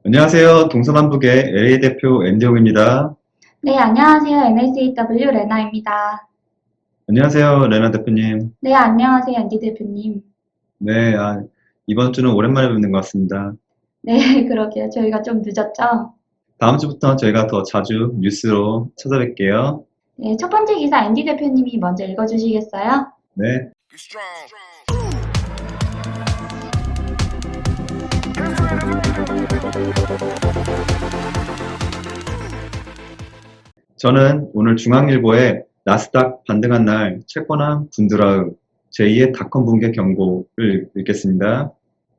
안녕하세요. 동서남북의 LA 대표 앤디옥입니다. 네, 안녕하세요. NSAW 레나입니다. 안녕하세요, 레나 대표님. 네, 안녕하세요. 앤디 대표님. 네, 이번 주는 오랜만에 뵙는 것 같습니다. 네, 그러게요. 저희가 좀 늦었죠? 다음 주부터 저희가 더 자주 뉴스로 찾아뵐게요. 네, 첫 번째 기사 앤디 대표님이 먼저 읽어주시겠어요? 네, 저는 오늘 중앙일보에 나스닥 반등한 날 채권왕 군드라우 제2의 닷컴 붕괴 경고를 읽겠습니다.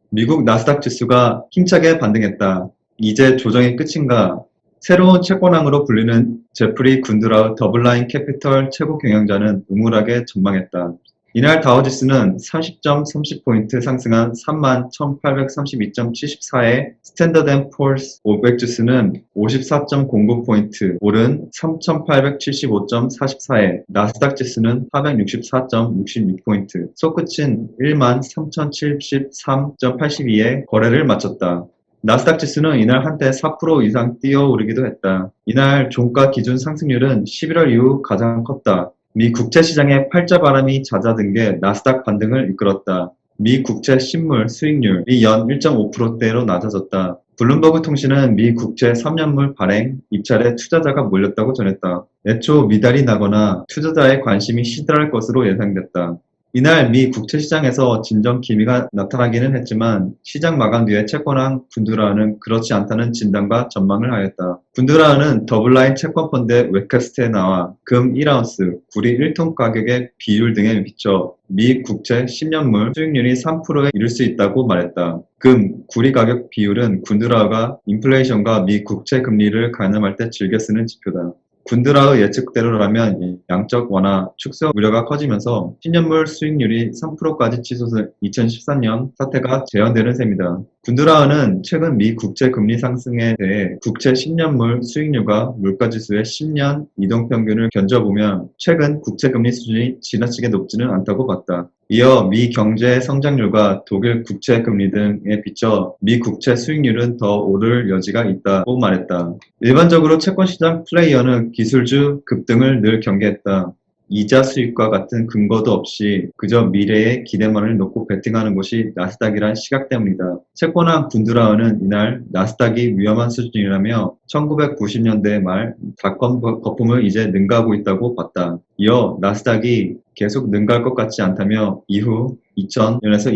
미국 나스닥 지수가 힘차게 반등했다. 이제 조정이 끝인가? 새로운 채권왕으로 불리는 제프리 군드라우 더블라인 캐피털 최고 경영자는 음울하게 전망했다. 이날 다우지수는 30.30포인트 상승한 31,832.74에 스탠더드앤포어스 500 지수는 54.09포인트 오른 3,875.44에 나스닥 지수는 464.66포인트 솟구친 13,073.82에 거래를 마쳤다. 나스닥 지수는 이날 한때 4% 이상 뛰어오르기도 했다. 이날 종가 기준 상승률은 11월 이후 가장 컸다. 미 국채 시장의 팔자바람이 잦아든 게 나스닥 반등을 이끌었다. 미 국채 신물 수익률이 연 1.5%대로 낮아졌다. 블룸버그 통신은 미 국채 3년물 발행 입찰에 투자자가 몰렸다고 전했다. 애초 미달이 나거나 투자자의 관심이 시들할 것으로 예상됐다. 이날 미 국채 시장에서 진정 기미가 나타나기는 했지만 시장 마감 뒤에 채권왕 군드라우는 그렇지 않다는 진단과 전망을 하였다. 군드라우는 더블라인 채권펀드의 웹캐스트에 나와 금 1아운스, 구리 1톤 가격의 비율 등에 비춰 미 국채 10년물 수익률이 3%에 이를 수 있다고 말했다. 금, 구리 가격 비율은 군드라우가 인플레이션과 미 국채 금리를 가늠할 때 즐겨 쓰는 지표다. 군드라의 예측대로라면 양적 완화 축소 우려가 커지면서 신년물 수익률이 3%까지 치솟은 2013년 사태가 재현되는 셈이다. 군드라우는 최근 미 국채 금리 상승에 대해 국채 10년물 수익률과 물가지수의 10년 이동평균을 견져보면 최근 국채 금리 수준이 지나치게 높지는 않다고 봤다. 이어 미 경제 성장률과 독일 국채 금리 등에 비춰 미 국채 수익률은 더 오를 여지가 있다고 말했다. 일반적으로 채권시장 플레이어는 기술주 급등을 늘 경계했다. 이자 수익과 같은 근거도 없이 그저 미래의 기대만을 놓고 베팅하는 것이 나스닥이란 시각 때문이다. 채권왕 군드라우는 이날 나스닥이 위험한 수준이라며 1990년대 말 닷컴 거품을 이제 능가하고 있다고 봤다. 이어 나스닥이 계속 능가할 것 같지 않다며 이후 2000년에서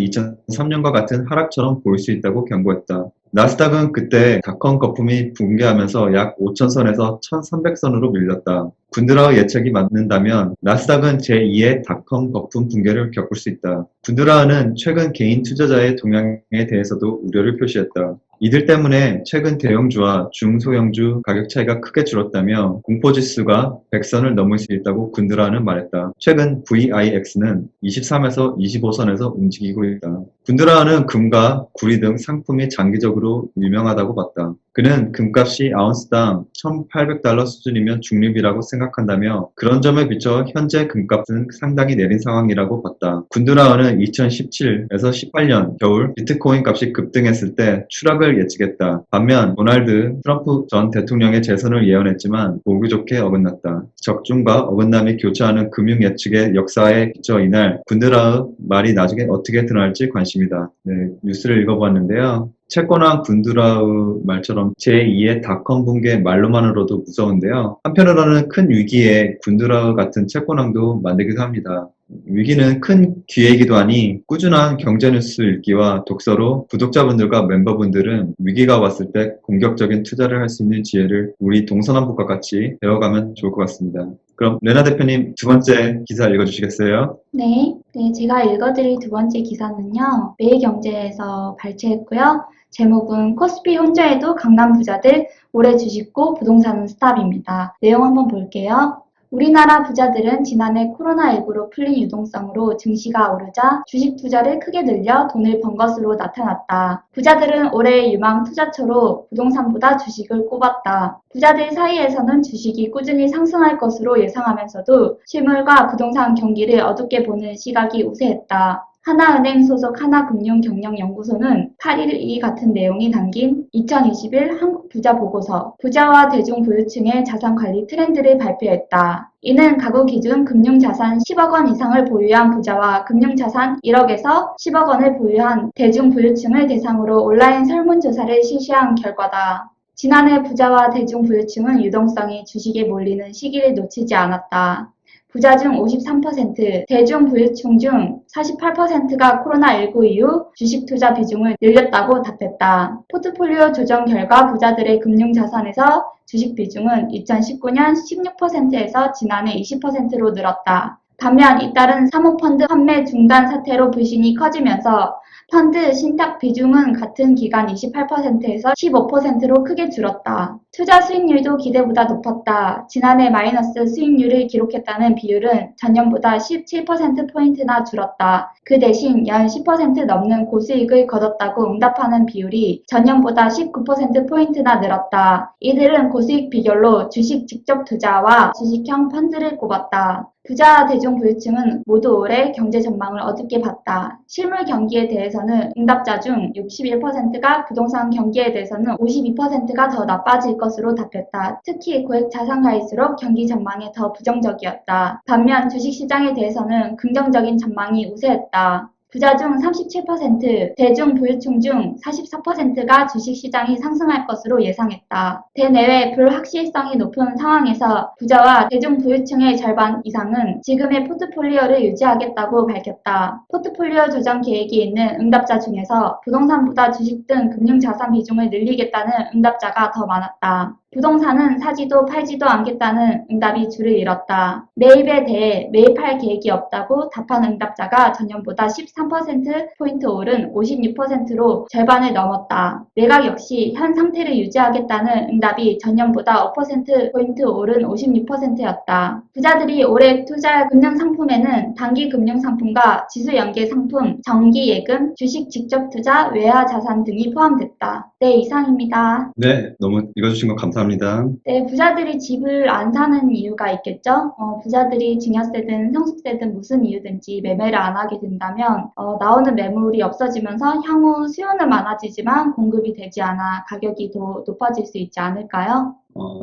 2003년과 같은 하락처럼 보일 수 있다고 경고했다. 나스닥은 그때 닷컴 거품이 붕괴하면서 약 5,000선에서 1,300선으로 밀렸다. 군드라우 예측이 맞는다면 나스닥은 제2의 닷컴 거품 붕괴를 겪을 수 있다. 군드라우는 최근 개인 투자자의 동향에 대해서도 우려를 표시했다. 이들 때문에 최근 대형주와 중소형주 가격 차이가 크게 줄었다며 공포지수가 100선을 넘을 수 있다고 군드라우는 말했다. 최근 VIX는 23에서 25선에서 움직이고 있다. 군드라우는 금과 구리 등 상품이 장기적으로 유명하다고 봤다. 그는 금값이 아운스당 1,800달러 수준이면 중립이라고 생각한다며 그런 점에 비춰 현재 금값은 상당히 내린 상황이라고 봤다. 군드라우는 2017에서 18년 겨울 비트코인 값이 급등했을 때 추락을 예측했다. 반면 도널드 트럼프 전 대통령의 재선을 예언했지만 보기 좋게 어긋났다. 적중과 어긋남이 교차하는 금융 예측의 역사에 비춰 이날 군드라우 말이 나중에 어떻게 드러날지 관심이다. 네, 뉴스를 읽어보았는데요. 채권왕 군드라우 말처럼 제2의 닷컴 붕괴 말로만으로도 무서운데요. 한편으로는 큰 위기에 군드라우 같은 채권왕도 만들기도 합니다. 위기는 큰 기회이기도 하니 꾸준한 경제뉴스 읽기와 독서로 구독자분들과 멤버분들은 위기가 왔을 때 공격적인 투자를 할 수 있는 지혜를 우리 동서남북과 같이 배워가면 좋을 것 같습니다. 그럼 레나 대표님 두 번째 기사 읽어주시겠어요? 네, 제가 읽어드릴 두 번째 기사는요. 매일경제에서 발췌했고요. 제목은 코스피 혼자해도 강남 부자들 올해 주식고 부동산은 스탑입니다. 내용 한번 볼게요. 우리나라 부자들은 지난해 코로나19로 풀린 유동성으로 증시가 오르자 주식 투자를 크게 늘려 돈을 번 것으로 나타났다. 부자들은 올해의 유망 투자처로 부동산보다 주식을 꼽았다. 부자들 사이에서는 주식이 꾸준히 상승할 것으로 예상하면서도 실물과 부동산 경기를 어둡게 보는 시각이 우세했다. 하나은행 소속 하나금융경영연구소는 8일 이 같은 내용이 담긴 2021 한국부자보고서 부자와 대중부유층의 자산관리 트렌드를 발표했다. 이는 가구 기준 금융자산 10억 원 이상을 보유한 부자와 금융자산 1억에서 10억 원을 보유한 대중부유층을 대상으로 온라인 설문조사를 실시한 결과다. 지난해 부자와 대중부유층은 유동성이 주식에 몰리는 시기를 놓치지 않았다. 부자 중 53%, 대중부유층 중 48%가 코로나19 이후 주식 투자 비중을 늘렸다고 답했다. 포트폴리오 조정 결과 부자들의 금융자산에서 주식 비중은 2019년 16%에서 지난해 20%로 늘었다. 반면 잇따른 사모펀드 판매 중단 사태로 불신이 커지면서 펀드 신탁 비중은 같은 기간 28%에서 15%로 크게 줄었다. 투자 수익률도 기대보다 높았다. 지난해 마이너스 수익률을 기록했다는 비율은 전년보다 17%포인트나 줄었다. 그 대신 연 10% 넘는 고수익을 거뒀다고 응답하는 비율이 전년보다 19%포인트나 늘었다. 이들은 고수익 비결로 주식 직접 투자와 주식형 펀드를 꼽았다. 부자 대중부유층은 모두 올해 경제 전망을 어둡게 봤다. 실물 경기에 대해서는 응답자 중 61%가 부동산 경기에 대해서는 52%가 더 나빠질 것으로 답했다. 특히 고액 자산가일수록 경기 전망에 더 부정적이었다. 반면 주식시장에 대해서는 긍정적인 전망이 우세했다. 부자 중 37%, 대중부유층 중 44%가 주식시장이 상승할 것으로 예상했다. 대내외 불확실성이 높은 상황에서 부자와 대중부유층의 절반 이상은 지금의 포트폴리오를 유지하겠다고 밝혔다. 포트폴리오 조정 계획이 있는 응답자 중에서 부동산보다 주식 등 금융자산 비중을 늘리겠다는 응답자가 더 많았다. 부동산은 사지도 팔지도 않겠다는 응답이 줄을 잃었다. 매입에 대해 매입할 계획이 없다고 답한 응답자가 전년보다 13%포인트 오른 56%로 절반을 넘었다. 매각 역시 현 상태를 유지하겠다는 응답이 전년보다 5%포인트 오른 56%였다. 부자들이 올해 투자할 금융상품에는 단기 금융상품과 지수연계 상품, 정기예금, 주식 직접 투자, 외화자산 등이 포함됐다. 네, 이상입니다. 네, 너무 읽어주신 거 감사합니다. 네, 부자들이 집을 안 사는 이유가 있겠죠? 부자들이 증여세든 상속세든 무슨 이유든지 매매를 안 하게 된다면 나오는 매물이 없어지면서 향후 수요는 많아지지만 공급이 되지 않아 가격이 더 높아질 수 있지 않을까요?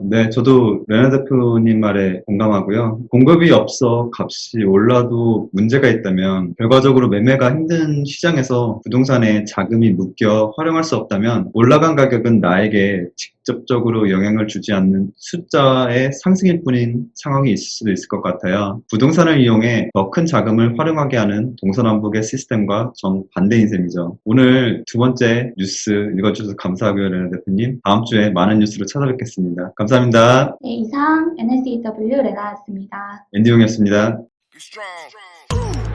네, 저도 레나 대표님 말에 공감하고요. 공급이 없어 값이 올라도 문제가 있다면 결과적으로 매매가 힘든 시장에서 부동산에 자금이 묶여 활용할 수 없다면 올라간 가격은 나에게 직접적으로 영향을 주지 않는 숫자의 상승일 뿐인 상황이 있을 수도 있을 것 같아요. 부동산을 이용해 더 큰 자금을 활용하게 하는 동서남북의 시스템과 정반대인 셈이죠. 오늘 두 번째 뉴스 읽어주셔서 감사하고요, 레나 대표님. 다음 주에 많은 뉴스로 찾아뵙겠습니다. 감사합니다. 네, 이상 NSEW 레나였습니다. 앤디용이었습니다. Be strong.